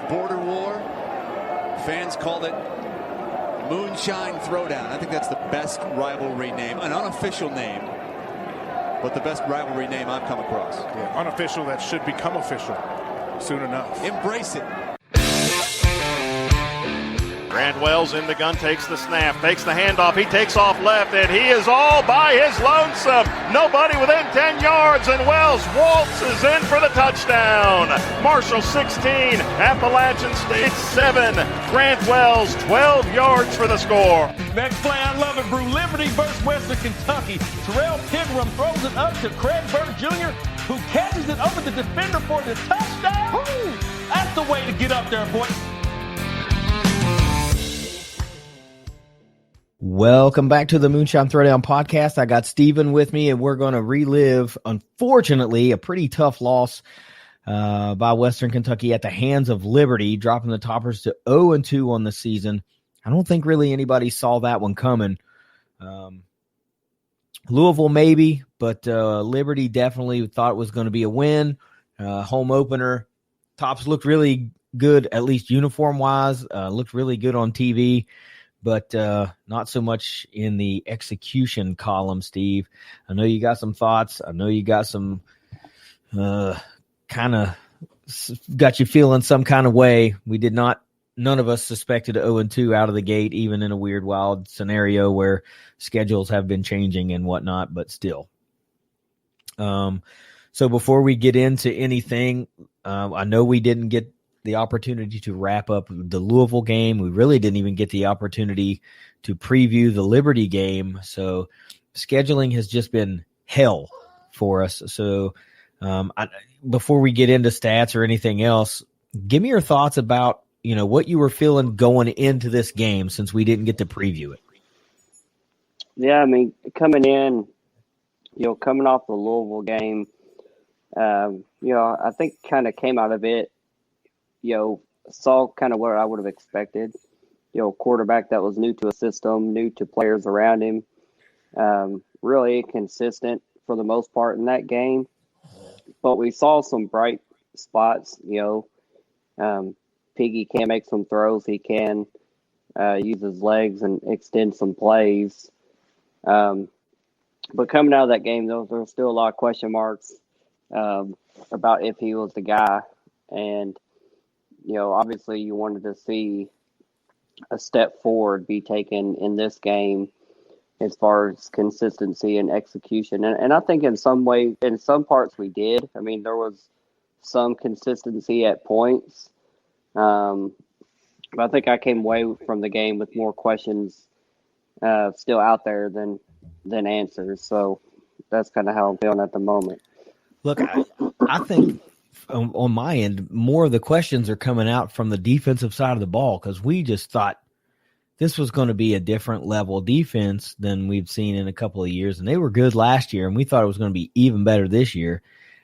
border war. Fans called it Moonshine Throwdown. I think that's the best rivalry name, an unofficial name, but the best rivalry name I've come across. Yeah, unofficial that should become official soon enough. Embrace it. Grant Wells in the gun, takes the snap, takes the handoff, he takes off left, and he is all by his lonesome. Nobody within 10 yards, and Wells waltzes in for the touchdown. Marshall 16, Appalachian State 7. Grant Wells 12 yards for the score. Next play, I love it, Brew. Liberty versus Western Kentucky. Terrell Pigram throws it up to Craig Bird Jr., who catches it over the defender for the touchdown. Woo! That's the way to get up there, boy. Welcome back to the Moonshine Throwdown podcast. I got Steven with me, and we're going to relive, unfortunately, a pretty tough loss by Western Kentucky at the hands of Liberty, dropping the Toppers to 0-2 on the season. I don't think really anybody saw that one coming. Louisville maybe, but Liberty definitely thought it was going to be a win. Home opener. Tops looked really good, at least uniform-wise. Looked really good on TV. But not so much in the execution column, Steve. I know you got some thoughts. I know you got some kind of got you feeling some kind of way. None of us suspected 0-2 out of the gate, even in a weird, wild scenario where schedules have been changing and whatnot, but still. So before we get into anything, I know we didn't get the opportunity to wrap up the Louisville game. We really didn't even get the opportunity to preview the Liberty game. So scheduling has just been hell for us. So before we get into stats or anything else, give me your thoughts about, what you were feeling going into this game since we didn't get to preview it. Yeah, I mean, coming in, coming off the Louisville game, I think kind of came out of it, saw kind of what I would have expected. Quarterback that was new to a system, new to players around him, really consistent for the most part in that game. But we saw some bright spots. Piggy can make some throws. He can use his legs and extend some plays. But coming out of that game, there was still a lot of question marks about if he was the guy. And obviously you wanted to see a step forward be taken in this game as far as consistency and execution. And I think in some parts we did. I mean, there was some consistency at points. But I think I came away from the game with more questions still out there than answers. So that's kind of how I'm feeling at the moment. Look, I think on my end, more of the questions are coming out from the defensive side of the ball because we just thought this was going to be a different level defense than we've seen in a couple of years. And they were good last year, and we thought it was going to be even better this year.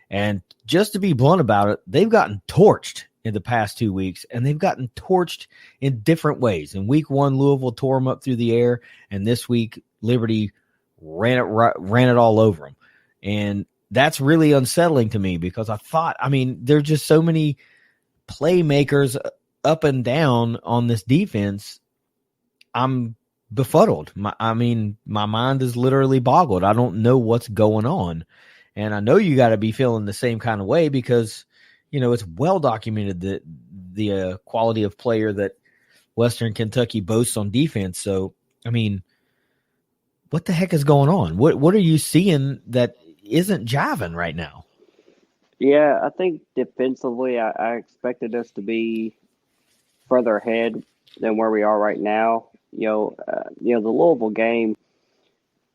And just to be blunt about it, they've gotten torched in the past 2 weeks, and they've gotten torched in different ways. In week 1, Louisville tore them up through the air, and this week, Liberty ran it all over them. And that's really unsettling to me because there's just so many playmakers up and down on this defense. I'm befuddled. My mind is literally boggled. I don't know what's going on. And I know you got to be feeling the same kind of way because, it's well documented that the quality of player that Western Kentucky boasts on defense. So, what the heck is going on? What are you seeing that isn't jiving right now? Yeah, I think defensively, I expected us to be further ahead than where we are right now. The Louisville game,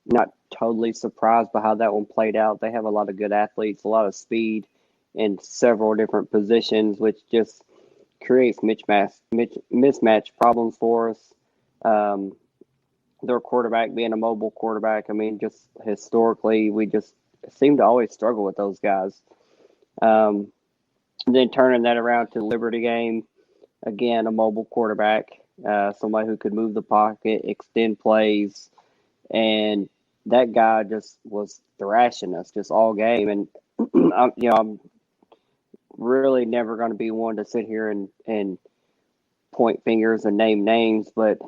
not totally surprised by how that one played out. They have a lot of good athletes, a lot of speed in several different positions, which just creates mismatch problems for us. Their quarterback being a mobile quarterback, just historically, we just seem to always struggle with those guys. And then turning that around to the Liberty game, again, a mobile quarterback, somebody who could move the pocket, extend plays, and that guy just was thrashing us just all game. And really never going to be one to sit here and point fingers and name names, but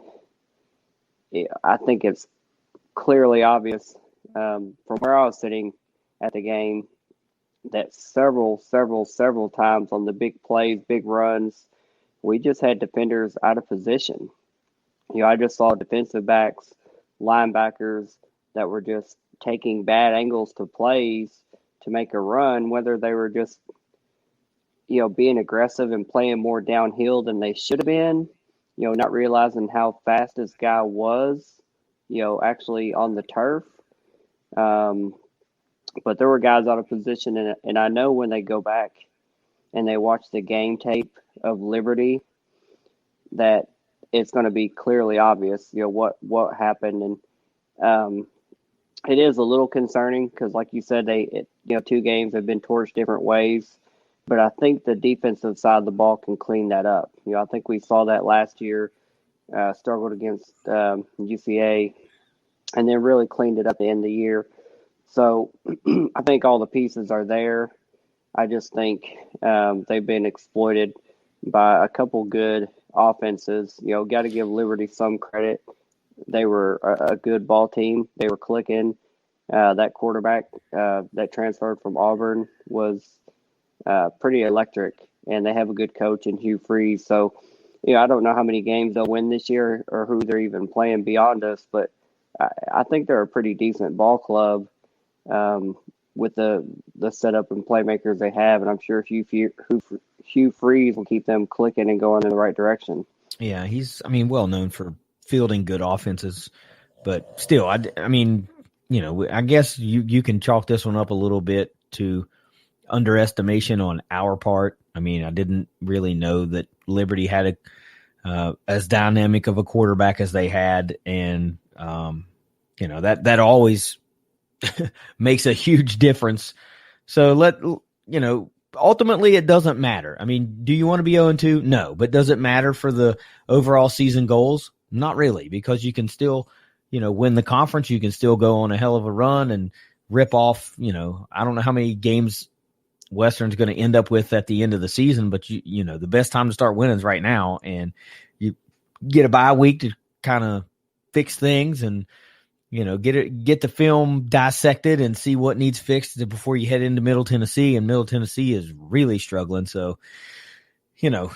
I think it's clearly obvious from where I was sitting at the game that several times on the big plays, big runs, we just had defenders out of position. I just saw defensive backs, linebackers that were just taking bad angles to plays to make a run, whether they were just, being aggressive and playing more downhill than they should have been, not realizing how fast this guy was, actually on the turf. But there were guys out of position, and I know when they go back and they watch the game tape of Liberty that it's going to be clearly obvious, what happened. And it is a little concerning because, like you said, 2 games have been torched different ways. But I think the defensive side of the ball can clean that up. I think we saw that last year, struggled against UCA, and then really cleaned it up at the end of the year. So I think all the pieces are there. I just think they've been exploited by a couple good offenses. Got to give Liberty some credit. They were a good ball team. They were clicking. That quarterback that transferred from Auburn was pretty electric, and they have a good coach in Hugh Freeze. So, I don't know how many games they'll win this year or who they're even playing beyond us, but I think they're a pretty decent ball club with the setup and playmakers they have, and I'm sure Hugh Freeze will keep them clicking and going in the right direction. Yeah, he's, well known for fielding good offenses, but still, I guess you can chalk this one up a little bit to underestimation on our part. I didn't really know that Liberty had as dynamic of a quarterback as they had, and that always makes a huge difference. So ultimately it doesn't matter. Do you want to be 0-2? No, but does it matter for the overall season goals? Not really, because you can still, win the conference. You can still go on a hell of a run and rip off, I don't know how many games Western's going to end up with at the end of the season, but the best time to start winning is right now, and you get a bye week to kind of fix things and get the film dissected and see what needs fixed before you head into Middle Tennessee, and Middle Tennessee is really struggling. So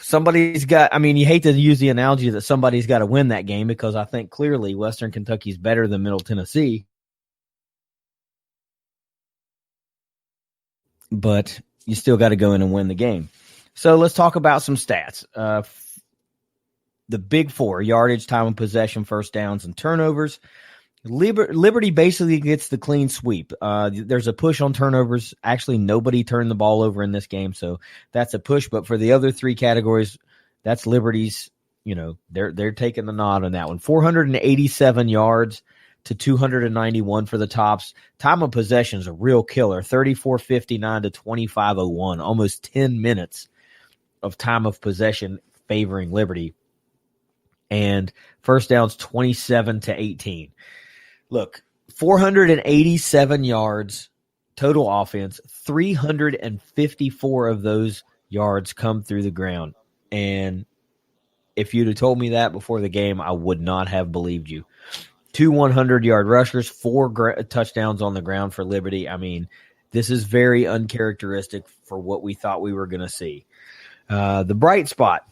somebody's got. You hate to use the analogy that somebody's got to win that game, because I think clearly Western Kentucky is better than Middle Tennessee. But you still got to go in and win the game. So let's talk about some stats. The big 4: yardage, time of possession, first downs, and turnovers. Liberty basically gets the clean sweep. There's a push on turnovers. Actually, nobody turned the ball over in this game, so that's a push. But for the other 3 categories, that's Liberty's. They're taking the nod on that one. 487 yards to 291 for the Tops. Time of possession is a real killer, 34:59 to 25:01, almost 10 minutes of time of possession favoring Liberty. And first downs 27-18. Look, 487 yards total offense, 354 of those yards come through the ground. And if you'd have told me that before the game, I would not have believed you. 2 100-yard rushers, 4 touchdowns on the ground for Liberty. This is very uncharacteristic for what we thought we were going to see. The bright spot,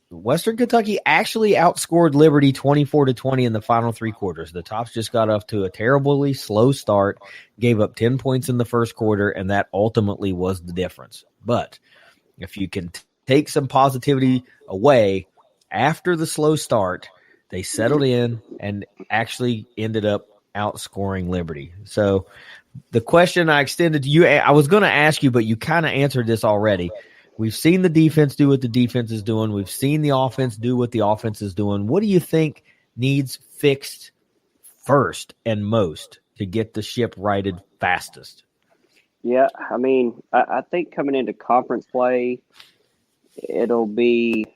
Western Kentucky actually outscored Liberty 24-20 in the final 3 quarters. The Tops just got off to a terribly slow start, gave up 10 points in the first quarter, and that ultimately was the difference. But if you can take some positivity away after the slow start, they settled in and actually ended up outscoring Liberty. So the question I extended to you, I was going to ask you, but you kind of answered this already. We've seen the defense do what the defense is doing. We've seen the offense do what the offense is doing. What do you think needs fixed first and most to get the ship righted fastest? Yeah, I think coming into conference play, it'll be,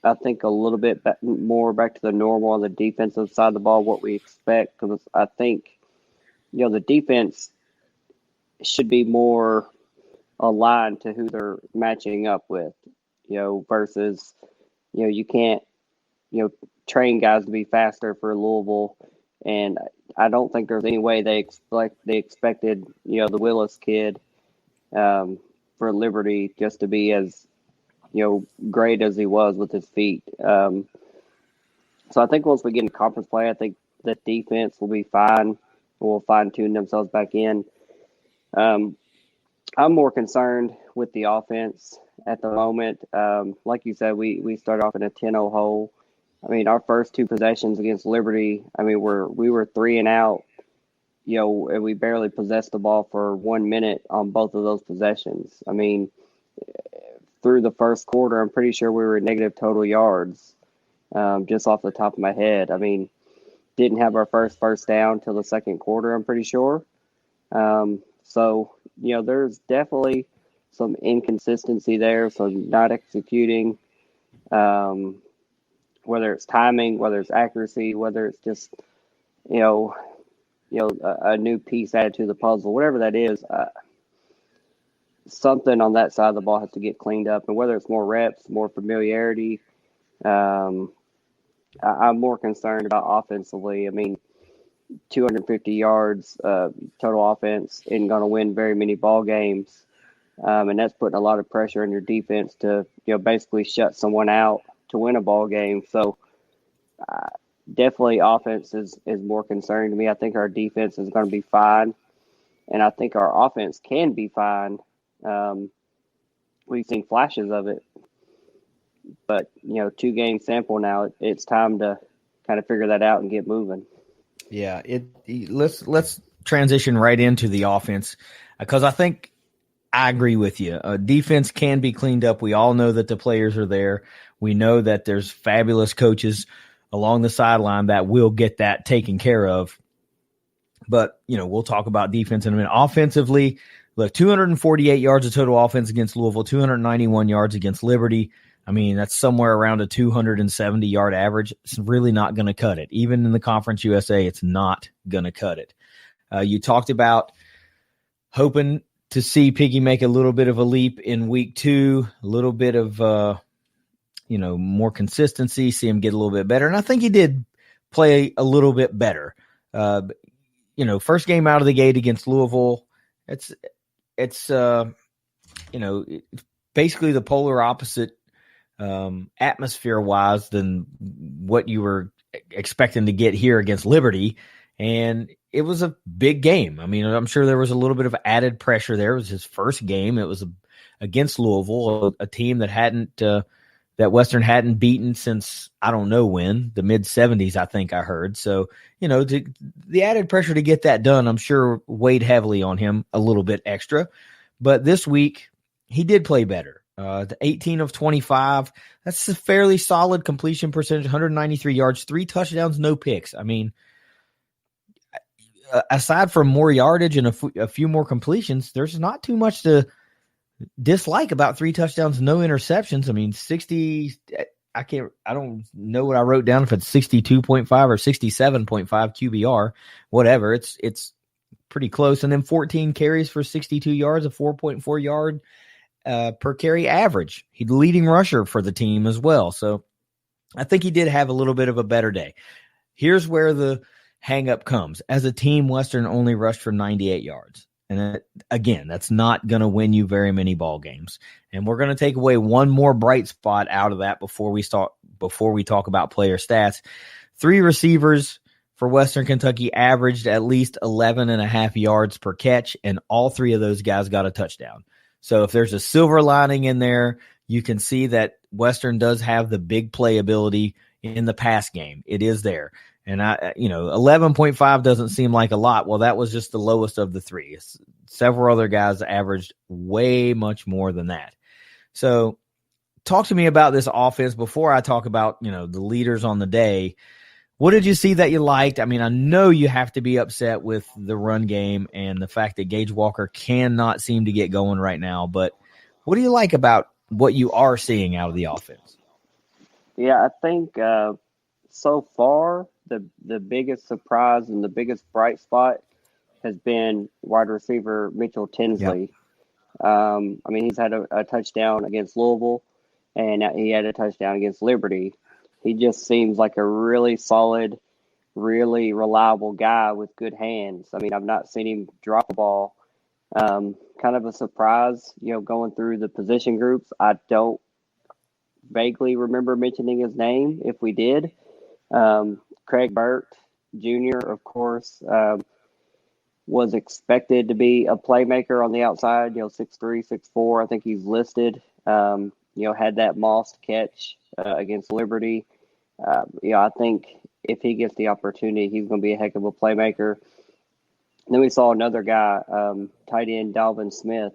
I think, a little bit more back to the normal on the defensive side of the ball, what we expect. Because I think, the defense should be more aligned to who they're matching up with, versus, you can't, train guys to be faster for Louisville. And I don't think there's any way they expected, the Willis kid for Liberty just to be as, great as he was with his feet. So I think once we get into conference play, I think the defense will be fine. Will fine-tune themselves back in. I'm more concerned with the offense at the moment. Like you said, we started off in a 10-0 hole. I mean, our first two possessions against Liberty, I mean, we were 3 and out, and we barely possessed the ball for 1 minute on both of those possessions. I mean, through the first quarter, I'm pretty sure we were negative total yards, just off the top of my head. I mean, didn't have our first down till the second quarter, I'm pretty sure. So, there's definitely some inconsistency there, so not executing, whether it's timing, whether it's accuracy, whether it's just, a new piece added to the puzzle, whatever that is, something on that side of the ball has to get cleaned up. And whether it's more reps, more familiarity, I'm more concerned about offensively. I mean, 250 yards total offense isn't going to win very many ball games. And that's putting a lot of pressure on your defense to, basically shut someone out to win a ball game. So definitely offense is more concerning to me. I think our defense is going to be fine, and I think our offense can be fine. We've seen flashes of it, but 2-game sample now. It's time to kind of figure that out and get moving. Yeah, let's transition right into the offense, because I think I agree with you. Defense can be cleaned up. We all know that the players are there. We know that there's fabulous coaches along the sideline that will get that taken care of. But, we'll talk about defense in a minute. Offensively, look, 248 yards of total offense against Louisville, 291 yards against Liberty. I mean, that's somewhere around a 270-yard average. It's really not going to cut it. Even in the Conference USA, it's not going to cut it. You talked about hoping to see Piggy make a little bit of a leap in week 2, a little bit of, more consistency, see him get a little bit better. And I think he did play a little bit better. First game out of the gate against Louisville, it's basically the polar opposite atmosphere-wise than what you were expecting to get here against Liberty. And it was a big game. I mean, I'm sure there was a little bit of added pressure there. It was his first game. It was against Louisville, a team that that Western hadn't beaten since I don't know when, the mid-'70s, I think I heard. So, the added pressure to get that done, I'm sure weighed heavily on him a little bit extra. But this week, he did play better. 18 of 25. That's a fairly solid completion percentage, 193 yards, 3 touchdowns, no picks. I mean, aside from more yardage and a few more completions, there's not too much to dislike about 3 touchdowns, no interceptions. I mean, 60, I don't know what I wrote down, if it's 62.5 or 67.5 QBR, whatever. It's pretty close. And then 14 carries for 62 yards, a 4.4 yard per carry average. He's the leading rusher for the team as well. So I think he did have a little bit of a better day. Here's where the hang up comes. As a team, Western only rushed for 98 yards. And again, that's not going to win you very many ball games. And we're going to take away one more bright spot out of that before we talk about player stats. 3 receivers for Western Kentucky averaged at least 11.5 yards per catch, and all 3 of those guys got a touchdown. So if there's a silver lining in there, you can see that Western does have the big play ability in the pass game. It is there. And 11.5 doesn't seem like a lot. Well, that was just the lowest of the 3. Several other guys averaged way much more than that. So talk to me about this offense before I talk about, the leaders on the day. What did you see that you liked? I mean, I know you have to be upset with the run game and the fact that Gage Walker cannot seem to get going right now. But what do you like about what you are seeing out of the offense? Yeah, I think so far the biggest surprise and the biggest bright spot has been wide receiver Mitchell Tinsley. I mean, he's had a touchdown against Louisville, and he had a touchdown against Liberty. He just seems like a really solid, really reliable guy with good hands. I mean, I've not seen him drop a ball. Kind of a surprise, going through the position groups. I don't vaguely remember mentioning his name if we did. Craig Burt Jr., of course, was expected to be a playmaker on the outside, 6'3", 6'4". I think he's listed. Had that Moss catch against Liberty. I think if he gets the opportunity, he's going to be a heck of a playmaker. And then we saw another guy, tight end Dalvin Smith,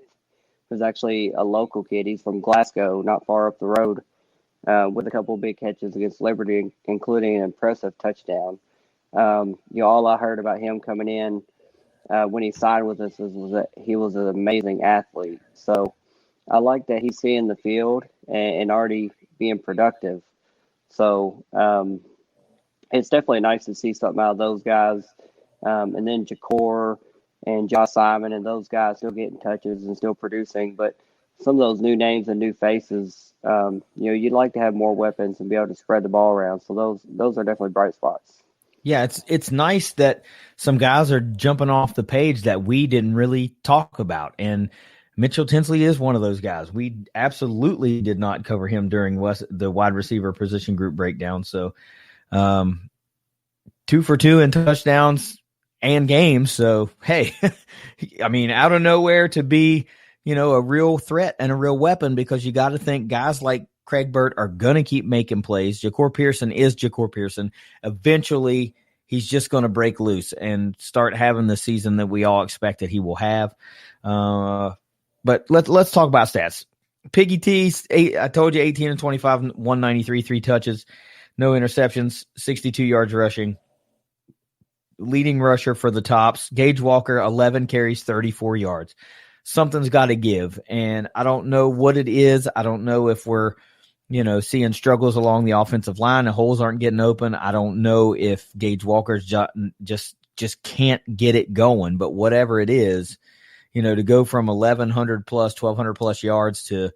who's actually a local kid. He's from Glasgow, not far up the road, with a couple of big catches against Liberty, including an impressive touchdown. All I heard about him coming in when he signed with us was that he was an amazing athlete. So I like that he's seeing the field and already being productive. So it's definitely nice to see something out of those guys. And then Jakor and Josh Simon and those guys still getting touches and still producing. But some of those new names and new faces, you'd like to have more weapons and be able to spread the ball around. So those are definitely bright spots. Yeah, it's nice that some guys are jumping off the page that we didn't really talk about. And Mitchell Tinsley is one of those guys. We absolutely did not cover him during the wide receiver position group breakdown. So 2 for 2 in touchdowns and games. So, hey, I mean, out of nowhere to be, a real threat and a real weapon, because you got to think guys like Craig Burt are going to keep making plays. Jakor Pearson is Jakor Pearson. Eventually, he's just going to break loose and start having the season that we all expect that he will have. But let's talk about stats. Piggy T, I told you 18 and 25, 193, 3 touches, no interceptions, 62 yards rushing. Leading rusher for the Tops. Gage Walker, 11 carries, 34 yards. Something's got to give, and I don't know what it is. I don't know if we're, seeing struggles along the offensive line and holes aren't getting open. I don't know if Gage Walker's just can't get it going. But whatever it is, to go from 1,100 plus, 1,200 plus yards to,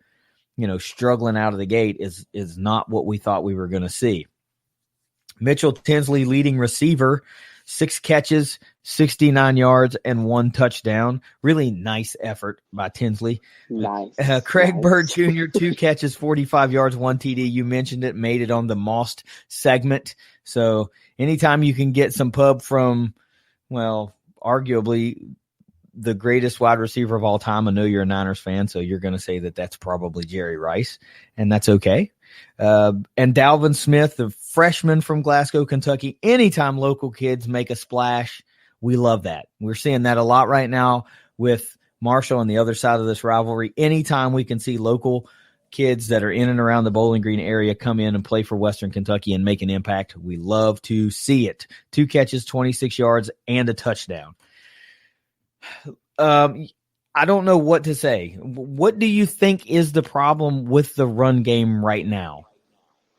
struggling out of the gate is not what we thought we were going to see. Mitchell Tinsley, leading receiver, 6 catches, 69 yards, and 1 touchdown. Really nice effort by Tinsley. Nice. Craig Burt Jr., 2 catches, 45 yards, 1 TD. You mentioned it, made it on the Most segment. So anytime you can get some pub from, arguably the greatest wide receiver of all time, I know you're a Niners fan, so you're going to say that that's probably Jerry Rice, and that's okay. And Dalvin Smith, the freshman from Glasgow, Kentucky. Anytime local kids make a splash, we love that. We're seeing that a lot right now with Marshall on the other side of this rivalry. Anytime we can see local kids that are in and around the Bowling Green area come in and play for Western Kentucky and make an impact, we love to see it. 2 catches, 26 yards, and a touchdown. I don't know what to say. What do you think is the problem with the run game right now?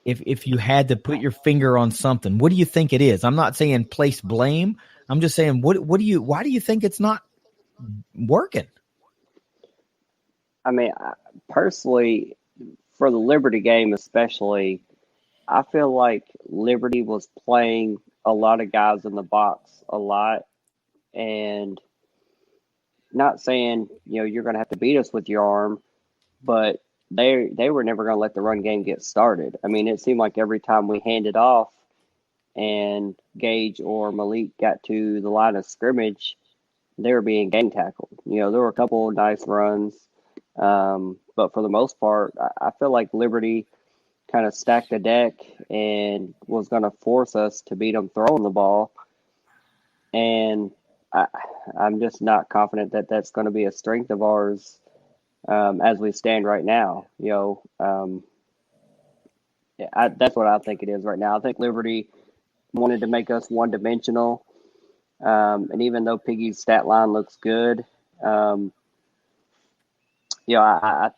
If you had to put your finger on something, what do you think it is? I'm not saying place blame. I'm just saying, why do you think it's not working? I mean, personally, for the Liberty game especially, I feel like Liberty was playing a lot of guys in the box a lot, and not saying, you're going to have to beat us with your arm, but they were never going to let the run game get started. I mean, it seemed like every time we handed off and Gage or Malik got to the line of scrimmage, they were being gang tackled. There were a couple of nice runs, but for the most part, I feel like Liberty kind of stacked the deck and was going to force us to beat them throwing the ball. And I'm just not confident that that's going to be a strength of ours as we stand right now. That's what I think it is right now. I think Liberty wanted to make us one-dimensional, and even though Piggy's stat line looks good, I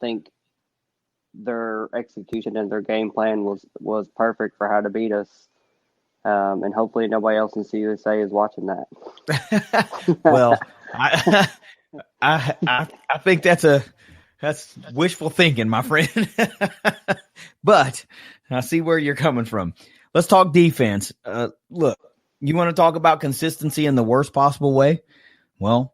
think their execution and their game plan was perfect for how to beat us. And hopefully nobody else in CUSA is watching that. Well, I think that's wishful thinking, my friend. But I see where you're coming from. Let's talk defense. Look, you want to talk about consistency in the worst possible way? Well,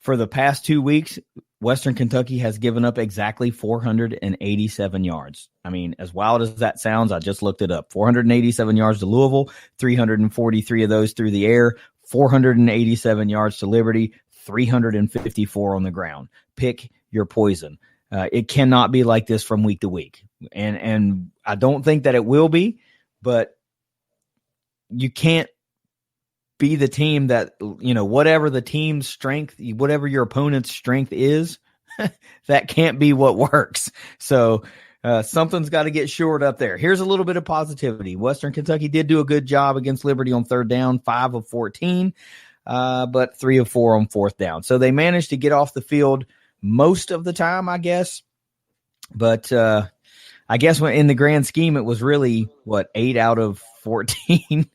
for the past 2 weeks, Western Kentucky has given up exactly 487 yards. I mean, as wild as that sounds, I just looked it up. 487 yards to Louisville, 343 of those through the air, 487 yards to Liberty, 354 on the ground. Pick your poison. It cannot be like this from week to week. And I don't think that it will be, but you can't be the team that, whatever the team's strength, whatever your opponent's strength is, that can't be what works. So something's got to get shored up there. Here's a little bit of positivity. Western Kentucky did do a good job against Liberty on third down, 5 of 14, but 3 of 4 on fourth down. So they managed to get off the field most of the time, I guess. But I guess in the grand scheme, it was really, 8 out of 14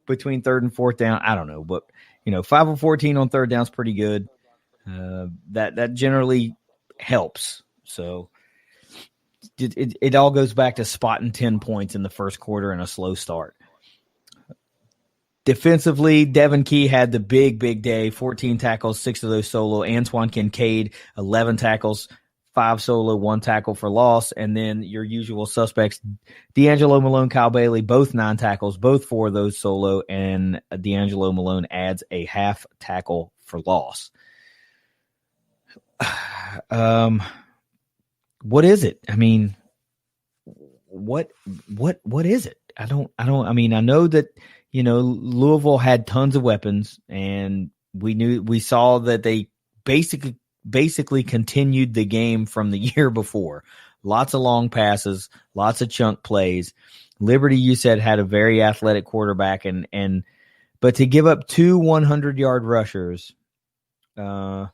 between third and fourth down. I don't know, but 5 of 14 on third down is pretty good. That generally helps. So it all goes back to spotting 10 points in the first quarter and a slow start. Defensively, Devin Key had the big day, 14 tackles, 6 of those solo. Antoine Kincaid, 11 tackles, 5 solo, 1 tackle for loss. And then your usual suspects, D'Angelo Malone, Kyle Bailey, both 9 tackles, both 4 of those solo. And D'Angelo Malone adds a half tackle for loss. What is it? I mean, what is it? I know that, Louisville had tons of weapons, and we saw that they basically continued the game from the year before. Lots of long passes, lots of chunk plays. Liberty, you said, had a very athletic quarterback, but to give up 2 100-yard rushers, I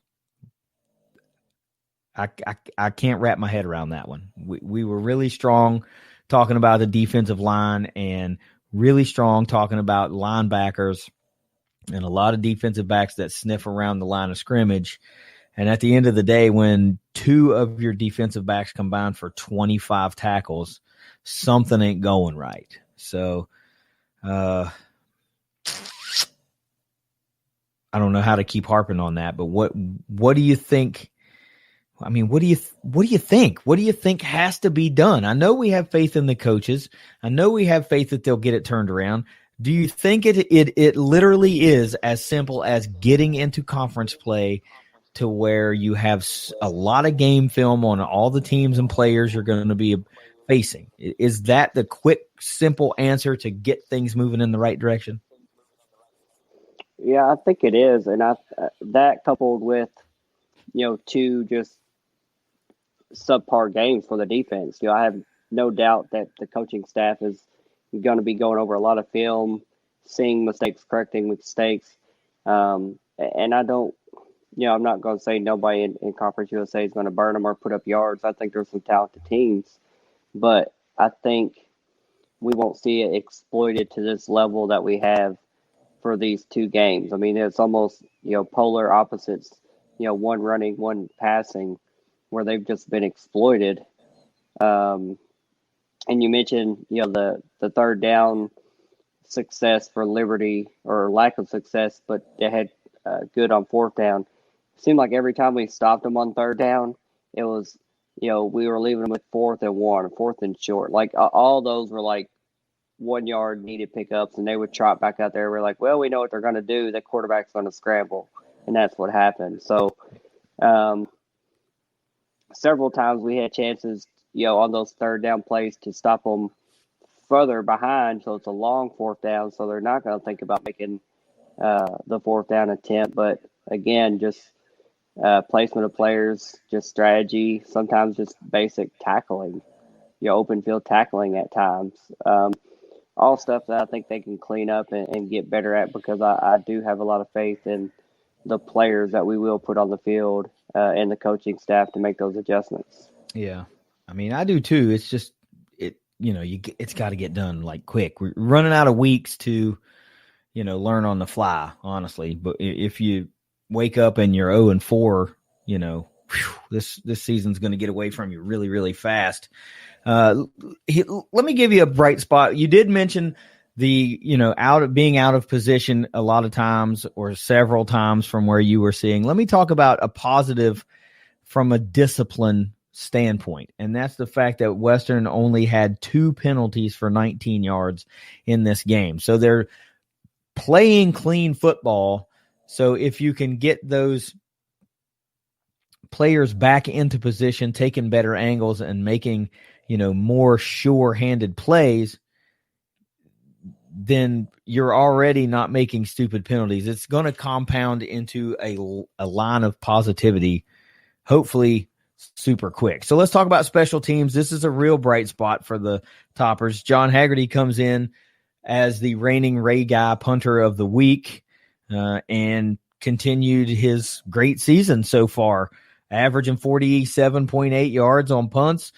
can't wrap my head around that one. We were really strong talking about the defensive line and really strong talking about linebackers and a lot of defensive backs that sniff around the line of scrimmage. And at the end of the day, when 2 of your defensive backs combine for 25 tackles, something ain't going right. So I don't know how to keep harping on that, but what do you think? I mean, what do you think? What do you think has to be done? I know we have faith in the coaches. I know we have faith that they'll get it turned around. Do you think it literally is as simple as getting into conference play to where you have a lot of game film on all the teams and players you're going to be facing? Is that the quick, simple answer to get things moving in the right direction? Yeah, I think it is. And that coupled with, 2 just subpar games for the defense. I have no doubt that the coaching staff is going to be going over a lot of film, seeing mistakes, correcting mistakes. And I don't, I'm not going to say nobody in Conference USA is going to burn them or put up yards. I think there's some talented teams, but I think we won't see it exploited to this level that we have for these 2 games. I mean, it's almost, polar opposites, one running, one passing, where they've just been exploited. And you mentioned, the third down success for Liberty, or lack of success, but they had good on fourth down. It seemed like every time we stopped them on third down, it was, we were leaving them with 4th and 1, 4th and short. Like all those were like 1 yard needed pickups, and they would trot back out there. We're like, well, we know what they're going to do. The quarterback's going to scramble, and that's what happened. So several times we had chances, on those third down plays to stop them further behind. So it's a long fourth down. So they're not going to think about making the fourth down attempt. But again, just placement of players, just strategy, sometimes just basic tackling, open field tackling at times. All stuff that I think they can clean up and get better at, because I do have a lot of faith in the players that we will put on the field and the coaching staff to make those adjustments. Yeah. I mean, I do too. It's just, it's got to get done like quick. We're running out of weeks to, learn on the fly, honestly. But if you wake up and you're 0-4, this season's going to get away from you really, really fast. Let me give you a bright spot. You did mention the, being out of position a lot of times or several times from where you were seeing. Let me talk about a positive from a discipline standpoint, and that's the fact that Western only had 2 penalties for 19 yards in this game. So they're playing clean football. So if you can get those players back into position, taking better angles and making, more sure-handed plays, then you're already not making stupid penalties. It's going to compound into a line of positivity, hopefully super quick. So let's talk about special teams. This is a real bright spot for the Toppers. John Haggerty comes in as the reigning Ray Guy punter of the week and continued his great season so far, averaging 47.8 yards on punts.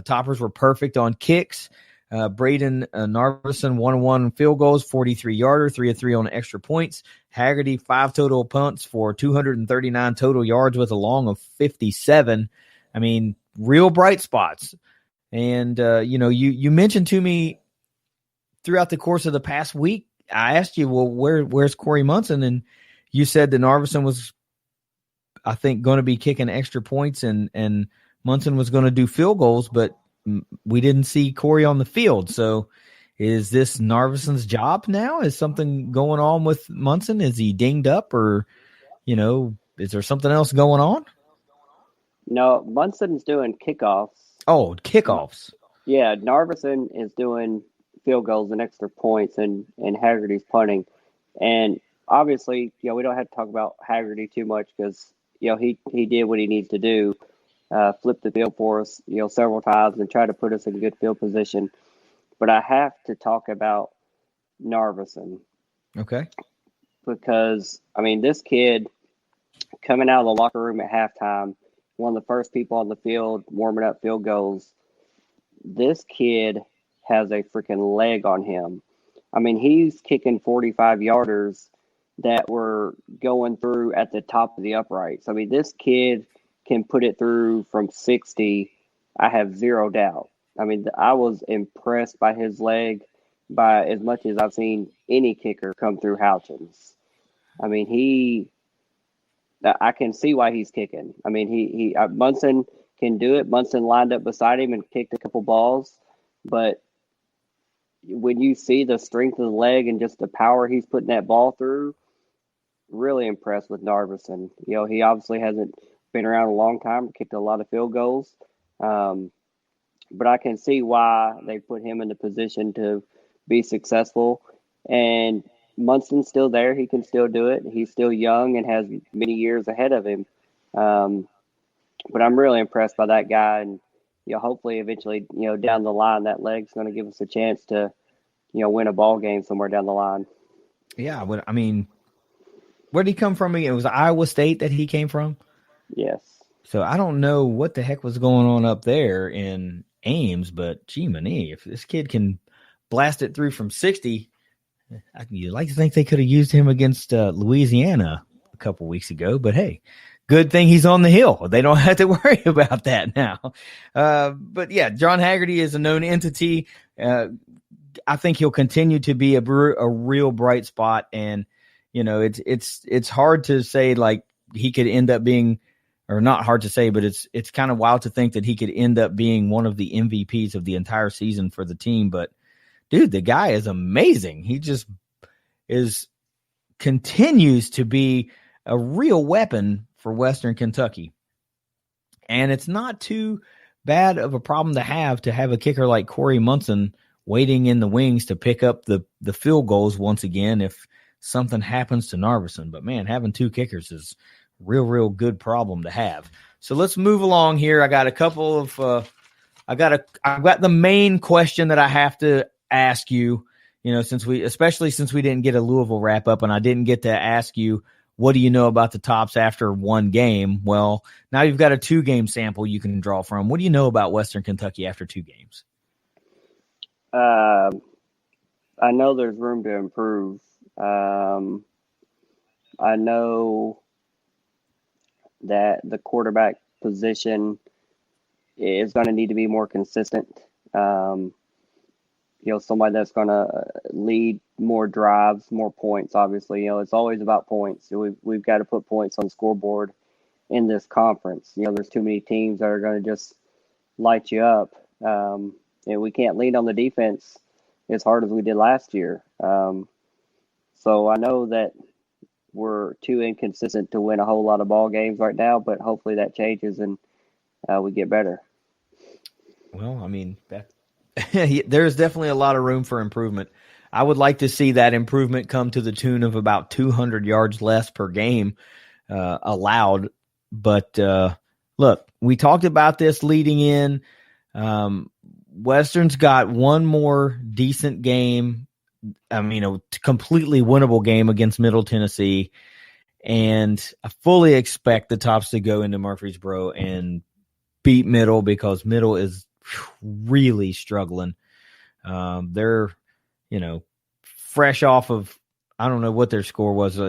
Toppers were perfect on kicks. Braden Narveson 1-1 field goals, 43-yarder, 3 of 3 on extra points. Haggerty 5 total punts for 239 total yards with a long of 57. I mean, real bright spots. And you mentioned to me throughout the course of the past week, I asked you, well, where's Corey Munson? And you said that Narveson was, I think, going to be kicking extra points and Munson was going to do field goals, but we didn't see Corey on the field. So is this Narveson's job now? Is something going on with Munson? Is he dinged up or, is there something else going on? No, Munson's doing kickoffs. Oh, kickoffs. Yeah, Narveson is doing field goals and extra points, and Haggerty's punting. And obviously, we don't have to talk about Haggerty too much because, he did what he needs to do, flip the field for us, several times and try to put us in good field position. But I have to talk about Narveson. Okay. Because, this kid coming out of the locker room at halftime, one of the first people on the field warming up field goals, this kid has a freaking leg on him. He's kicking 45-yarders that were going through at the top of the uprights. This kid can put it through from 60. I have zero doubt. I was impressed by his leg by as much as I've seen any kicker come through Houchins. I can see why he's kicking. Munson can do it. Munson lined up beside him and kicked a couple balls, but when you see the strength of the leg and just the power he's putting that ball through, really impressed with Narveson. He obviously hasn't been around a long time, kicked a lot of field goals, but I can see why they put him in the position to be successful. And Munson's still there. He can still do it. He's still young and has many years ahead of him. But I'm really impressed by that guy. And, hopefully eventually, down the line, that leg's going to give us a chance to, win a ball game somewhere down the line. Yeah. Where did he come from again? It was Iowa State that he came from? Yes. So I don't know what the heck was going on up there in Ames, but gee, if this kid can blast it through from 60, you'd like to think they could have used him against Louisiana a couple weeks ago. But hey, good thing he's on the hill. They don't have to worry about that now. But yeah, John Haggerty is a known entity. I think he'll continue to be a real bright spot, and it's hard to say like he could end up being. Or not hard to say, but it's kind of wild to think that he could end up being one of the MVPs of the entire season for the team. But dude, the guy is amazing. He just continues to be a real weapon for Western Kentucky. And it's not too bad of a problem to have a kicker like Corey Munson waiting in the wings to pick up the field goals once again if something happens to Narveson. But man, having 2 kickers is real good problem to have. So let's move along here. I got a couple of I've got the main question that I have to ask you, especially since we didn't get a Louisville wrap up and I didn't get to ask you, what do you know about the Tops after one game? Well, now you've got a 2-game sample you can draw from. What do you know about Western Kentucky after 2 games? I know there's room to improve. I know that the quarterback position is going to need to be more consistent. Somebody that's going to lead more drives, more points. Obviously, it's always about points. We've got to put points on the scoreboard in this conference. There's too many teams that are going to just light you up. And we can't lean on the defense as hard as we did last year. So I know that we're too inconsistent to win a whole lot of ball games right now, but hopefully that changes and we get better. Well, I mean, there's definitely a lot of room for improvement. I would like to see that improvement come to the tune of about 200 yards less per game allowed. But look, we talked about this leading in. Western's got one more decent game. I mean, a completely winnable game against Middle Tennessee. And I fully expect the Tops to go into Murfreesboro and beat Middle because Middle is really struggling. They're, fresh off of, I don't know what their score was.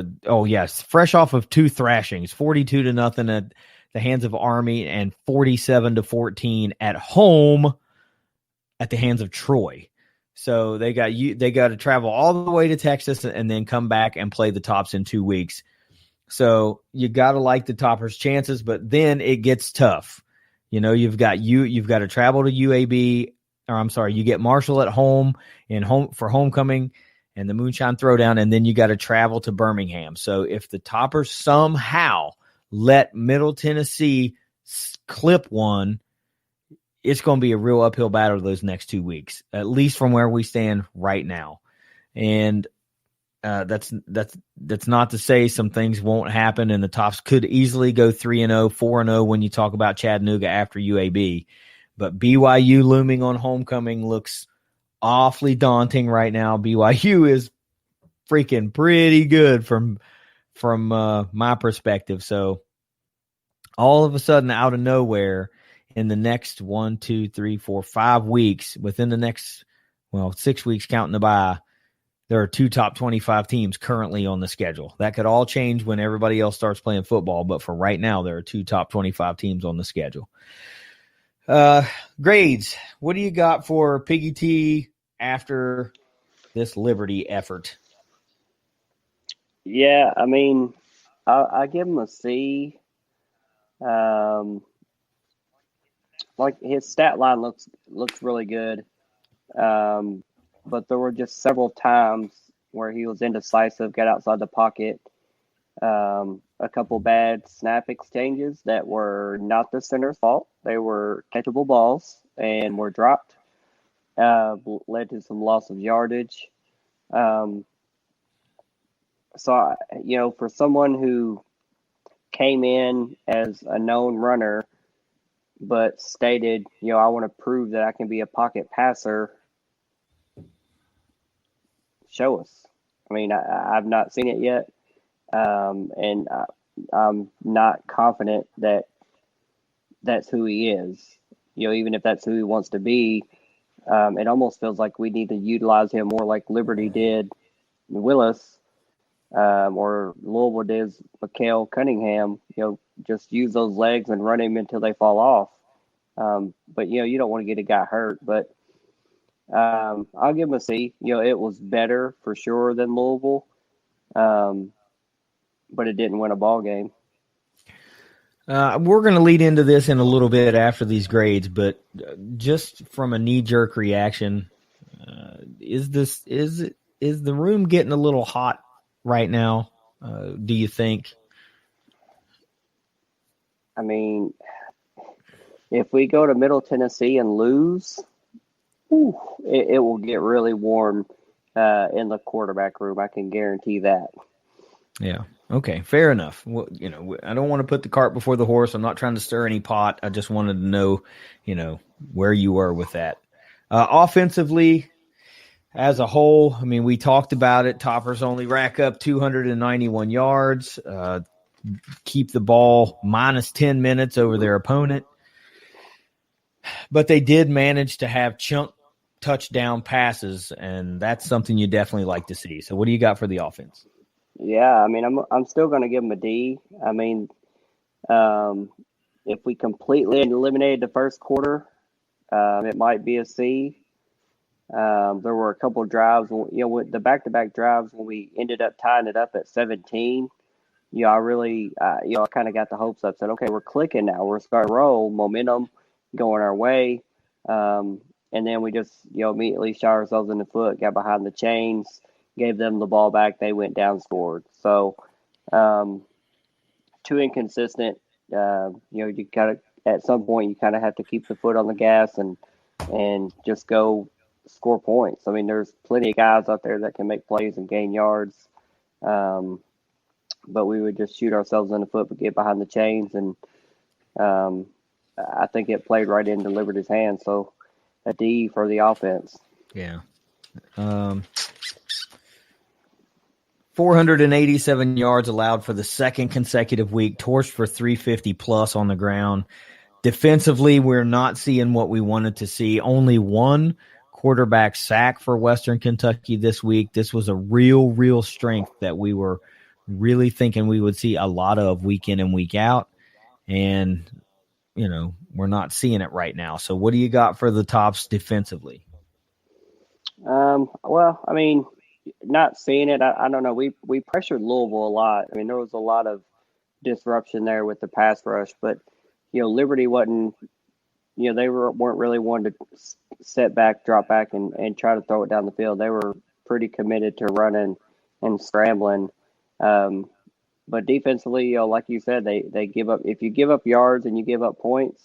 Fresh off of 2 thrashings, 42-0 at the hands of Army and 47-14 at home at the hands of Troy. So they got to travel all the way to Texas and then come back and play the Tops in 2 weeks. So you got to like the Toppers' chances, but then it gets tough. You've got to travel to UAB, you get Marshall at home for homecoming and the Moonshine Throwdown, and then you got to travel to Birmingham. So if the Toppers somehow let Middle Tennessee clip one, it's going to be a real uphill battle those next 2 weeks, at least from where we stand right now. And that's not to say some things won't happen, and the Tops could easily go 3-0, 4-0 when you talk about Chattanooga after UAB. But BYU looming on homecoming looks awfully daunting right now. BYU is freaking pretty good from my perspective. So all of a sudden, out of nowhere, in the next 1, 2, 3, 4, 5 weeks, within the next 6 weeks counting the bye, there are 2 top 25 teams currently on the schedule. That could all change when everybody else starts playing football, but for right now, there are 2 top 25 teams on the schedule. Grades, what do you got for Piggy T after this Liberty effort? Yeah, I mean, I give him a C. Like his stat line looks really good. But there were just several times where he was indecisive, got outside the pocket. A couple bad snap exchanges that were not the center's fault. They were catchable balls and were dropped. Led to some loss of yardage. So, for someone who came in as a known runner, but stated, I want to prove that I can be a pocket passer, show us. I mean, I've not seen it yet, and I'm not confident that that's who he is. Even if that's who he wants to be, it almost feels like we need to utilize him more like Liberty did Willis, or Louisville did Mikhail Cunningham. Just use those legs and run him until they fall off. But you don't want to get a guy hurt, but I'll give him a C. It was better for sure than Louisville, but it didn't win a ball game. We're going to lead into this in a little bit after these grades, but just from a knee-jerk reaction, is the room getting a little hot right now? Do you think? I mean, if we go to Middle Tennessee and lose, it will get really warm in the quarterback room. I can guarantee that. Yeah. Okay. Fair enough. Well, I don't want to put the cart before the horse. I'm not trying to stir any pot. I just wanted to know, where you were with that. Offensively, as a whole, I mean, we talked about it. Toppers only rack up 291 yards, keep the ball minus 10 minutes over their opponent. But they did manage to have chunk touchdown passes, and that's something you definitely like to see. So what do you got for the offense? Yeah, I mean, I'm still going to give them a D. I mean, If we completely eliminated the first quarter, it might be a C. There were a couple of drives, with the back-to-back drives when we ended up tying it up at 17. I really, I kind of got the hopes up. Said, okay, we're clicking now. We're starting to roll, momentum going our way. And then we just, immediately shot ourselves in the foot, got behind the chains, gave them the ball back. They went down, scored. So, too inconsistent. You kind of, at some point, you kind of have to keep the foot on the gas and just go score points. I mean, there's plenty of guys out there that can make plays and gain yards. But we would just shoot ourselves in the foot, but get behind the chains. And I think it played right into Liberty's hands. So a D for the offense. Yeah. 487 yards allowed for the second consecutive week, torched for 350 plus on the ground. Defensively, we're not seeing what we wanted to see. Only one quarterback sack for Western Kentucky this week. This was a real strength that we were really thinking we would see a lot of week in and week out. And, we're not seeing it right now. So what do you got for the Tops defensively? Well, I mean, not seeing it, I don't know. We pressured Louisville a lot. I mean, there was a lot of disruption there with the pass rush, but Liberty wasn't. They weren't really one to set back, drop back, and try to throw it down the field. They were pretty committed to running and scrambling. But defensively, like you said, they give up. If you give up yards and you give up points,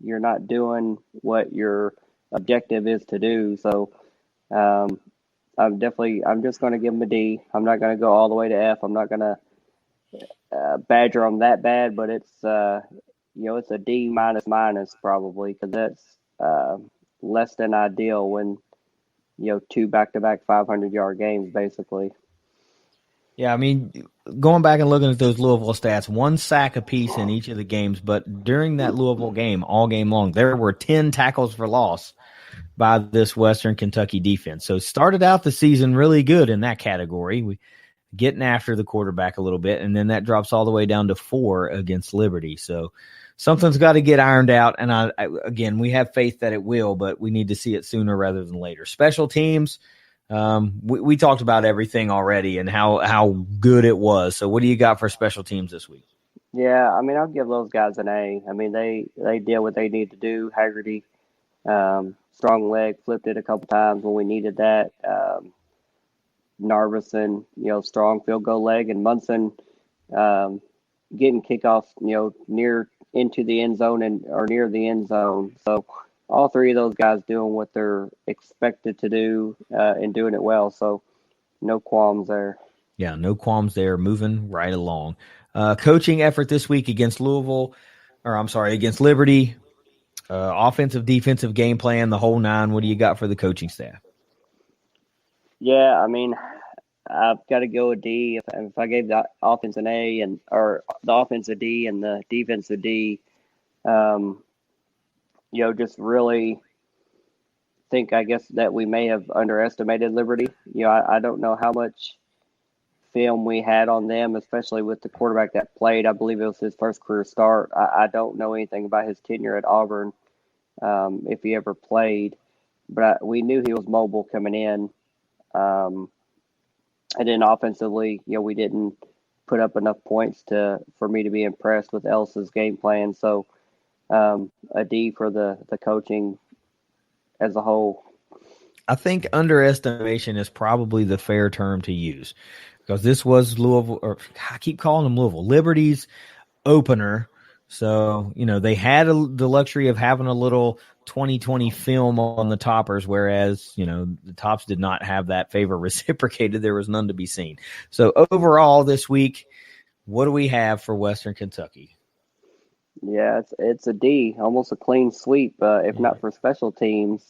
you're not doing what your objective is to do. So. I'm just going to give them a D. I'm not going to go all the way to F. I'm not going to badger them that bad, but it's it's a D minus probably, because that's less than ideal when 2 back-to-back 500-yard games basically. Yeah, I mean, going back and looking at those Louisville stats, 1 sack apiece in each of the games, but during that Louisville game, all game long, there were 10 tackles for loss by this Western Kentucky defense. So started out the season really good in that category. We getting after the quarterback a little bit, and then that drops all the way down to 4 against Liberty. So something's got to get ironed out, and again, we have faith that it will, but we need to see it sooner rather than later. Special teams, we talked about everything already and how good it was. So what do you got for special teams this week? Yeah, I mean, I'll give those guys an A. I mean, they did what they need to do. Haggerty, strong leg, flipped it a couple times when we needed that. Narveson, strong field goal leg, and Munson getting kickoffs, near into the end zone or near the end zone. So all 3 of those guys doing what they're expected to do and doing it well. So no qualms there. Yeah, no qualms there. Moving right along. Coaching effort this week against against Liberty. Offensive, defensive game plan, the whole 9. What do you got for the coaching staff? Yeah, I mean, I've got to go a D. If I gave the offense an A or the offense a D and the defense a D, just really think, I guess, that we may have underestimated Liberty. I don't know how much film we had on them, especially with the quarterback that played. I believe it was his first career start. I don't know anything about his tenure at Auburn, if he ever played, but we knew he was mobile coming in. And then offensively, we didn't put up enough points for me to be impressed with Elsa's game plan. So a D for the coaching as a whole. I think underestimation is probably the fair term to use, because this was Louisville, or I keep calling them Liberty's opener. So, they had the luxury of having a little 2020 film on the Toppers, whereas, the Tops did not have that favor reciprocated. There was none to be seen. So overall this week, what do we have for Western Kentucky? Yeah, it's a D, almost a clean sweep, if not for special teams.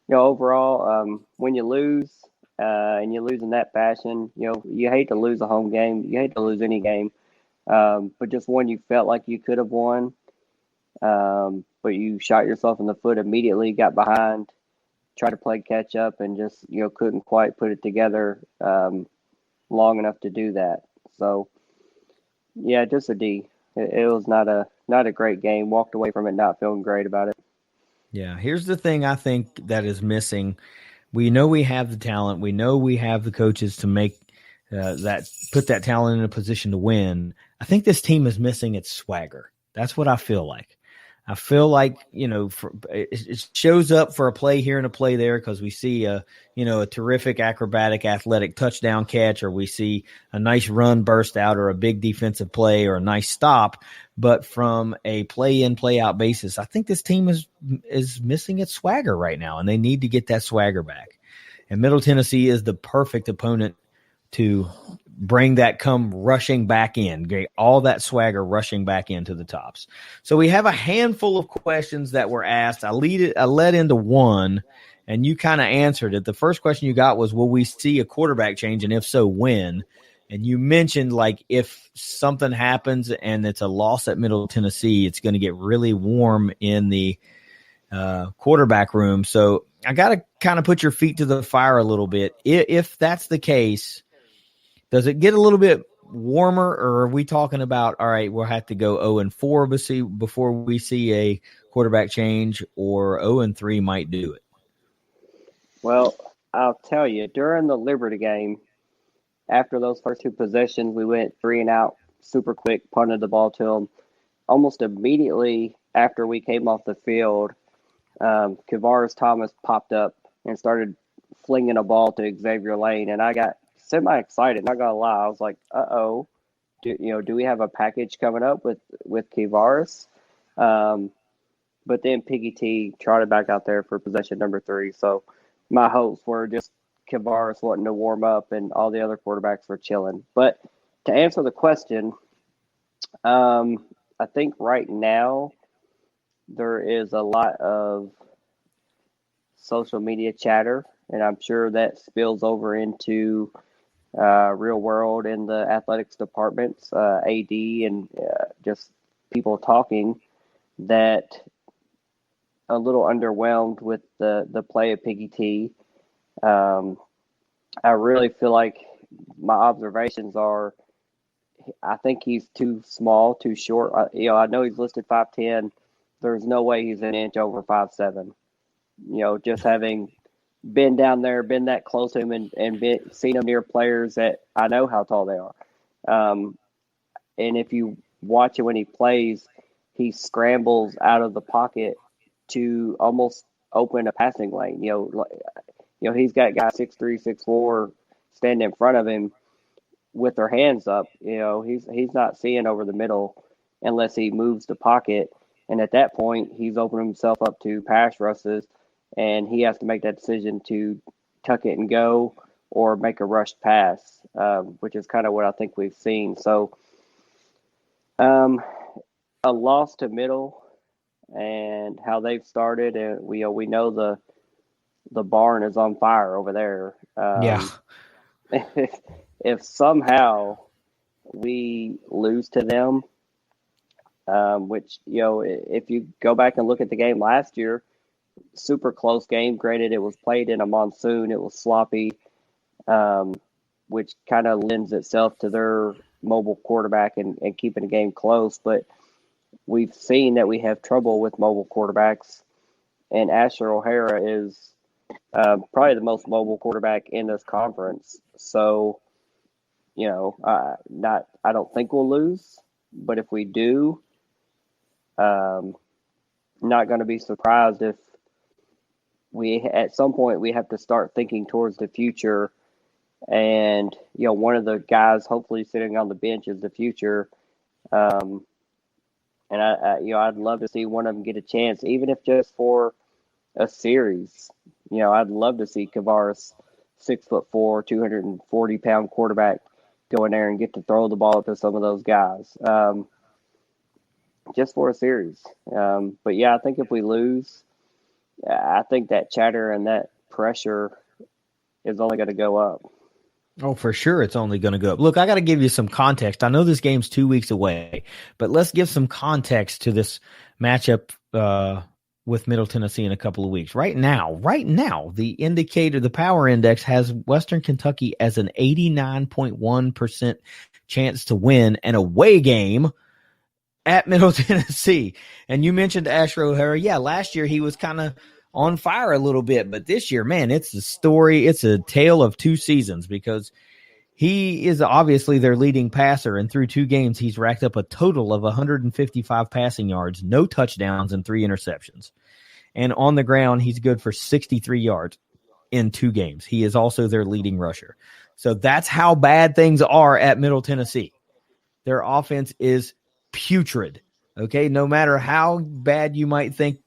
Overall, when you lose, and you lose in that fashion, you hate to lose a home game. You hate to lose any game. But just one you felt like you could have won, but you shot yourself in the foot immediately, got behind, tried to play catch up, and just couldn't quite put it together long enough to do that. So, yeah, just a D. it was not a great game. Walked away from it not feeling great about it. Yeah, here's the thing I think that is missing. We know we have the talent. We know we have the coaches to make put that talent in a position to win. I think this team is missing its swagger. That's what I feel like. I feel like, it shows up for a play here and a play there because we see a terrific acrobatic athletic touchdown catch, or we see a nice run burst out, or a big defensive play, or a nice stop. But from a play in, play out basis, I think this team is missing its swagger right now, and they need to get that swagger back. And Middle Tennessee is the perfect opponent to bring that come rushing back in, get all that swagger rushing back into the tops. So we have a handful of questions that were asked. I led into one, and you kind of answered it. The first question you got was, will we see a quarterback change, and if so, when? And you mentioned, like, if something happens and it's a loss at Middle Tennessee, it's going to get really warm in the quarterback room. So I got to kind of put your feet to the fire a little bit. If that's the case, does it get a little bit warmer, or are we talking about, all right, we'll have to go 0-4 before we see a quarterback change, or 0-3 might do it? Well, I'll tell you, during the Liberty game, after those first two possessions, we went 3 and out super quick, punted the ball to them. Almost immediately after we came off the field, Kavaris Thomas popped up and started flinging a ball to Xavier Lane, and I got semi-excited, not gonna lie. I was like, uh-oh, do we have a package coming up with Kavaris? But then Piggy T trotted back out there for possession number 3. So my hopes were just Kavaris wanting to warm up and all the other quarterbacks were chilling. But to answer the question, I think right now there is a lot of social media chatter, and I'm sure that spills over into real world in the athletics departments, AD, and just people talking that a little underwhelmed with the play of Piggy T. I really feel like my observations are, I think he's too small, too short. I know he's listed 5'10". There's no way he's an inch over 5'7". Just having been down there, been that close to him, and seen him near players that I know how tall they are. And if you watch it when he plays, he scrambles out of the pocket to almost open a passing lane. He's got guys 6'3", 6'4" standing in front of him with their hands up. He's not seeing over the middle unless he moves the pocket. And at that point, he's opening himself up to pass rushes, and he has to make that decision to tuck it and go or make a rushed pass, which is kind of what I think we've seen. So a loss to Middle and how they've started, and we know the barn is on fire over there. Yeah. If somehow we lose to them, which, if you go back and look at the game last year, super close game. Granted, it was played in a monsoon. It was sloppy, which kind of lends itself to their mobile quarterback and keeping the game close. But we've seen that we have trouble with mobile quarterbacks, and Asher O'Hara is probably the most mobile quarterback in this conference. So, I don't think we'll lose, but if we do, not going to be surprised if at some point we have to start thinking towards the future, and one of the guys hopefully sitting on the bench is the future, and I'd love to see one of them get a chance, even if just for a series. I'd love to see Kavaris, 6'4", 240-pound quarterback, go in there and get to throw the ball to some of those guys, just for a series. But yeah, I think if we lose, I think that chatter and that pressure is only going to go up. Oh, for sure, it's only going to go up. Look, I got to give you some context. I know this game's 2 weeks away, but let's give some context to this matchup with Middle Tennessee in a couple of weeks. Right now, the indicator, the power index, has Western Kentucky as an 89.1% chance to win an away game at Middle Tennessee. And you mentioned Asher O'Hara. Yeah, last year he was kind of on fire a little bit, but this year, man, it's a story. It's a tale of two seasons because he is obviously their leading passer, and through 2 games, he's racked up a total of 155 passing yards, no touchdowns, and 3 interceptions. And on the ground, he's good for 63 yards in 2 games. He is also their leading rusher. So that's how bad things are at Middle Tennessee. Their offense is putrid. Okay, no matter how bad you might think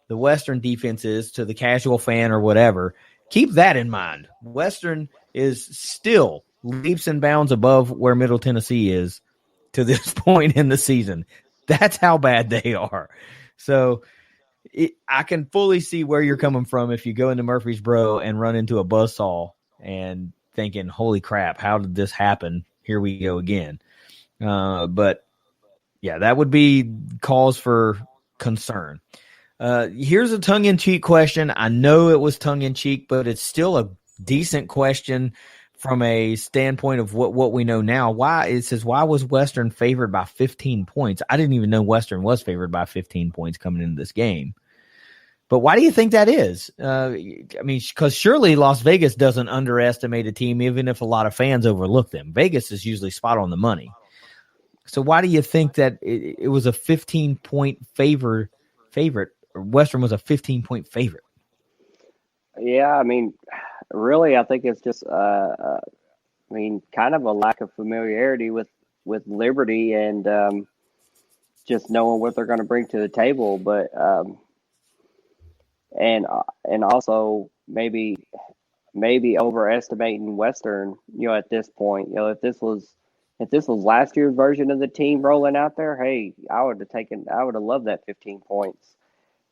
the Western defense is to the casual fan or whatever, keep that in mind. Western is still leaps and bounds above where Middle Tennessee is to this point in the season. That's how bad they are. So I can fully see where you're coming from if you go into Murfreesboro and run into a buzzsaw and thinking, holy crap, how did this happen? Here we go again. But yeah, that would be cause for concern. Here's a tongue-in-cheek question. I know it was tongue-in-cheek, but it's still a decent question from a standpoint of what we know now. It says, why was Western favored by 15 points? I didn't even know Western was favored by 15 points coming into this game. But why do you think that is? Because surely Las Vegas doesn't underestimate a team, even if a lot of fans overlook them. Vegas is usually spot on the money. So why do you think that it was a 15-point favorite, or Western was a 15-point favorite? Yeah, really, I think it's just, kind of a lack of familiarity with Liberty and just knowing what they're going to bring to the table. But and also maybe overestimating Western, at this point. If this was last year's version of the team rolling out there, hey, I would have loved that 15 points.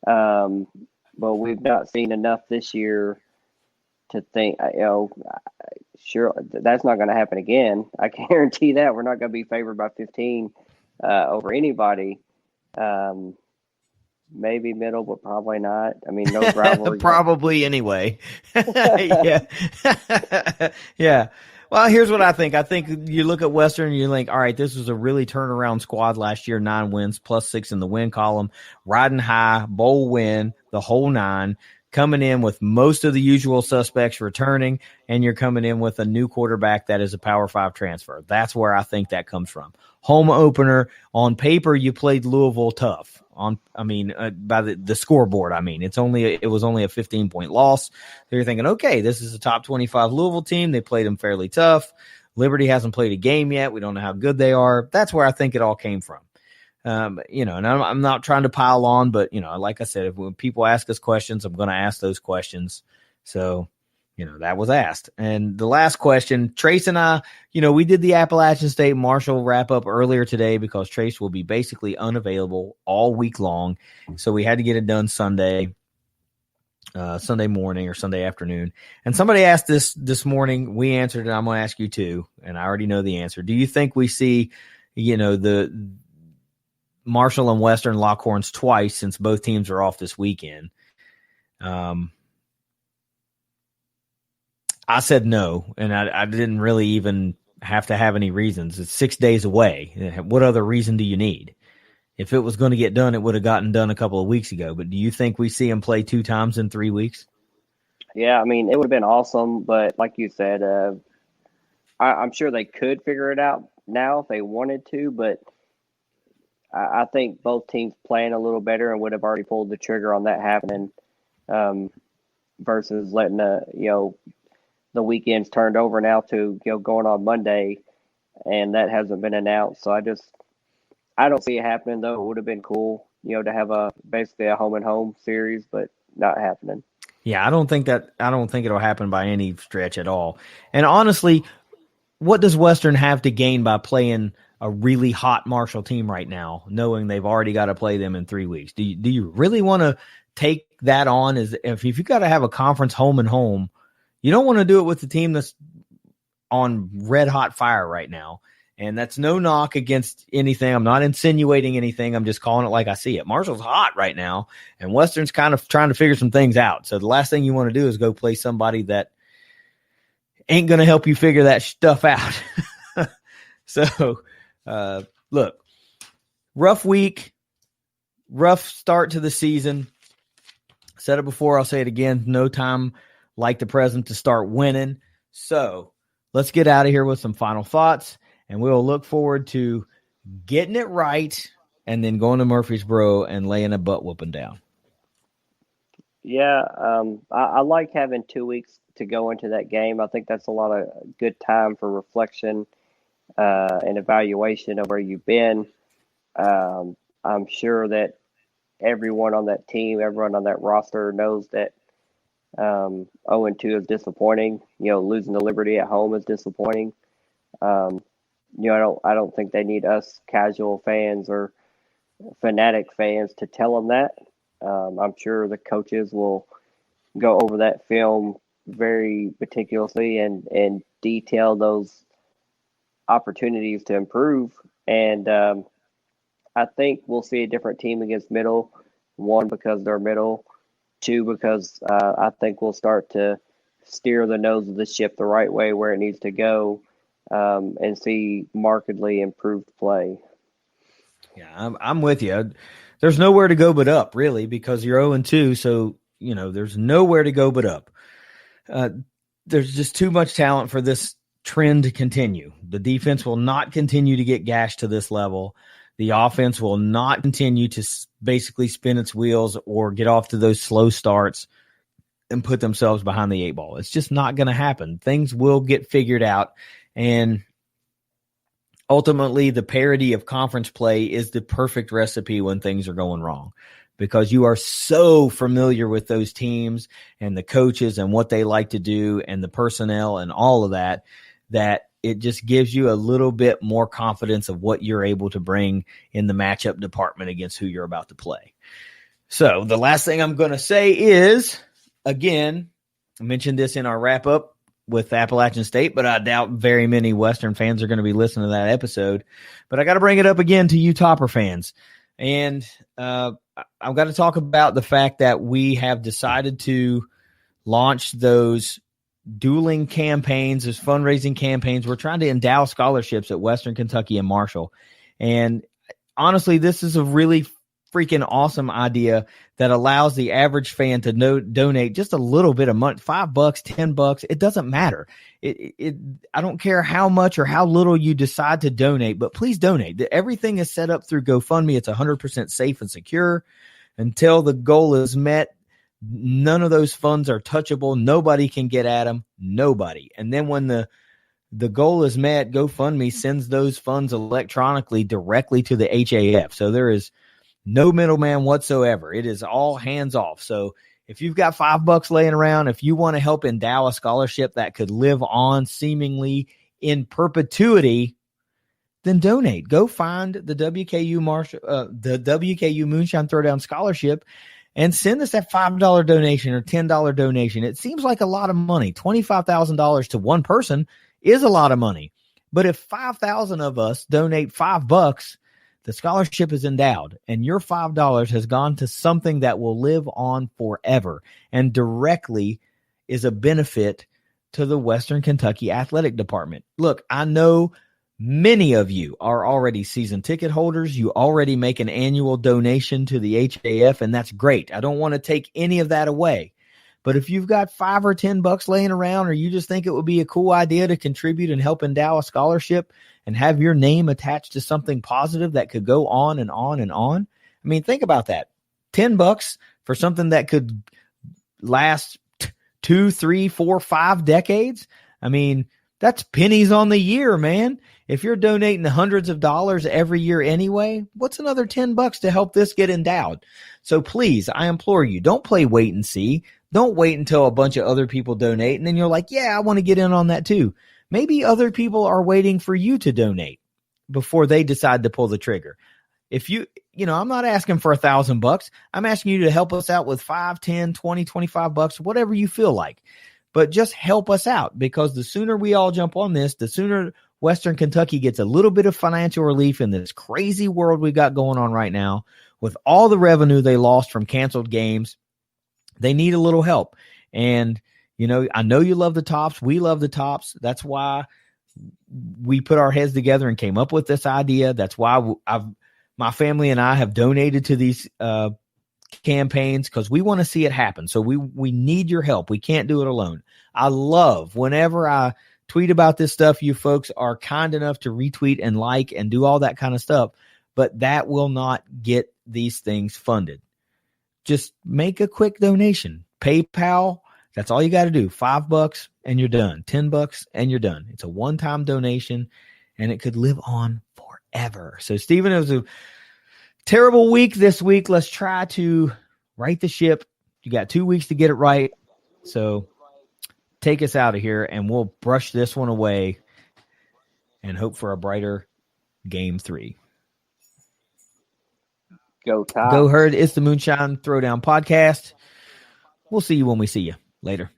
But we've not seen enough this year to think, sure, that's not going to happen again. I guarantee that we're not going to be favored by 15 over anybody. Maybe Middle, but probably not. No rivalry. Probably anyway. Yeah. Yeah. Well, here's what I think. I think you look at Western and you think, all right, this was a really turnaround squad last year, 9 wins, +6 in the win column, riding high, bowl win, the whole 9, coming in with most of the usual suspects returning, and you're coming in with a new quarterback that is a Power 5 transfer. That's where I think that comes from. Home opener, on paper, you played Louisville tough. By the scoreboard, it was only a 15-point loss. So you're thinking, okay, this is a top 25 Louisville team. They played them fairly tough. Liberty hasn't played a game yet. We don't know how good they are. That's where I think it all came from. And I'm not trying to pile on, but, like I said, when people ask us questions, I'm going to ask those questions. So, that was asked. And the last question, Trace and I, we did the Appalachian State Marshall wrap up earlier today because Trace will be basically unavailable all week long. So we had to get it done Sunday morning or Sunday afternoon. And somebody asked this morning, we answered it. I'm going to ask you too. And I already know the answer. Do you think we see, the Marshall and Western lock horns twice since both teams are off this weekend? I said no, and I didn't really even have to have any reasons. It's 6 days away. What other reason do you need? If it was going to get done, it would have gotten done a couple of weeks ago. But do you think we see them play 2 times in 3 weeks? Yeah, it would have been awesome. But like you said, I'm sure they could figure it out now if they wanted to. But I think both teams playing a little better and would have already pulled the trigger on that happening versus letting the weekend's turned over now to going on Monday, and that hasn't been announced. So I don't see it happening, though. It would have been cool, to have basically a home and home series, but not happening. Yeah, I don't think it'll happen by any stretch at all. And honestly, what does Western have to gain by playing a really hot Marshall team right now, knowing they've already got to play them in 3 weeks? Do you really want to take that on? If you got to have a conference home and home, you don't want to do it with the team that's on red hot fire right now. And that's no knock against anything. I'm not insinuating anything. I'm just calling it like I see it. Marshall's hot right now, and Western's kind of trying to figure some things out. So the last thing you want to do is go play somebody that ain't going to help you figure that stuff out. So, look, rough week, rough start to the season. Said it before, I'll say it again. No time like the present to start winning. So let's get out of here with some final thoughts, and we'll look forward to getting it right and then going to Murfreesboro and laying a butt whooping down. Yeah, I like having 2 weeks to go into that game. I think that's a lot of good time for reflection and evaluation of where you've been. I'm sure that everyone on that team, everyone on that roster knows that 0-2 is disappointing. Losing to Liberty at home is disappointing. I don't think they need us casual fans or fanatic fans to tell them that. I'm sure the coaches will go over that film very meticulously and detail those opportunities to improve. And I think we'll see a different team against Middle. 1, because they're Middle. 2, because I think we'll start to steer the nose of the ship the right way where it needs to go and see markedly improved play. Yeah, I'm with you. There's nowhere to go but up, really, because you're 0-2. So, there's nowhere to go but up. There's just too much talent for this trend to continue. The defense will not continue to get gashed to this level. The offense will not continue to basically spin its wheels or get off to those slow starts and put themselves behind the 8 ball. It's just not going to happen. Things will get figured out. And ultimately, the parity of conference play is the perfect recipe when things are going wrong, because you are so familiar with those teams and the coaches and what they like to do and the personnel and all of that, that it just gives you a little bit more confidence of what you're able to bring in the matchup department against who you're about to play. So the last thing I'm going to say is, again, I mentioned this in our wrap-up with Appalachian State, but I doubt very many Western fans are going to be listening to that episode. But I got to bring it up again to you Topper fans. And I've got to talk about the fact that we have decided to launch those dueling campaigns, those fundraising campaigns. We're trying to endow scholarships at Western Kentucky and Marshall. And honestly, this is a really freaking awesome idea that allows the average fan to donate just a little bit a month, $5, $10. It doesn't matter. I don't care how much or how little you decide to donate, but please donate. Everything is set up through GoFundMe. It's 100% safe and secure until the goal is met. None of those funds are touchable. Nobody can get at them. Nobody. And then when the goal is met, GoFundMe sends those funds electronically directly to the HAF. So there is no middleman whatsoever. It is all hands off. So if you've got $5 laying around, if you want to help endow a scholarship that could live on seemingly in perpetuity, then donate. Go find the WKU Moonshine Throwdown Scholarship and send us that $5 donation or $10 donation. It seems like a lot of money. $25,000 to one person is a lot of money. But if 5,000 of us donate $5, the scholarship is endowed, and your $5 has gone to something that will live on forever and directly is a benefit to the Western Kentucky Athletic Department. Look, I know many of you are already season ticket holders. You already make an annual donation to the HAF, and that's great. I don't want to take any of that away. But if you've got $5 or $10 laying around, or you just think it would be a cool idea to contribute and help endow a scholarship and have your name attached to something positive that could go on and on and on. I mean, think about that. $10 for something that could last 2, 3, 4, 5 decades. I mean, that's pennies on the year, man. If you're donating hundreds of dollars every year anyway, what's another $10 to help this get endowed? So please, I implore you, don't play wait and see. Don't wait until a bunch of other people donate, and then you're like, yeah, I want to get in on that too. Maybe other people are waiting for you to donate before they decide to pull the trigger. If I'm not asking for $1,000. I'm asking you to help us out with $5, $10, $20, $25, whatever you feel like. But just help us out, because the sooner we all jump on this, the sooner Western Kentucky gets a little bit of financial relief in this crazy world we got going on right now with all the revenue they lost from canceled games. They need a little help. And, I know you love the Tops. We love the Tops. That's why we put our heads together and came up with this idea. That's why My family and I have donated to these campaigns because we want to see it happen. So we need your help. We can't do it alone. I love whenever I tweet about this stuff, you folks are kind enough to retweet and like and do all that kind of stuff, but that will not get these things funded. Just make a quick donation. PayPal, that's all you got to do. $5 and you're done. $10 and you're done. It's a one-time donation and it could live on forever. So Stephen, it was a terrible week this week. Let's try to right the ship. You got 2 weeks to get it right. So take us out of here and we'll brush this one away and hope for a brighter game 3. Go Tide. Go Herd. It's the Moonshine Throwdown podcast. We'll see you when we see you. Later.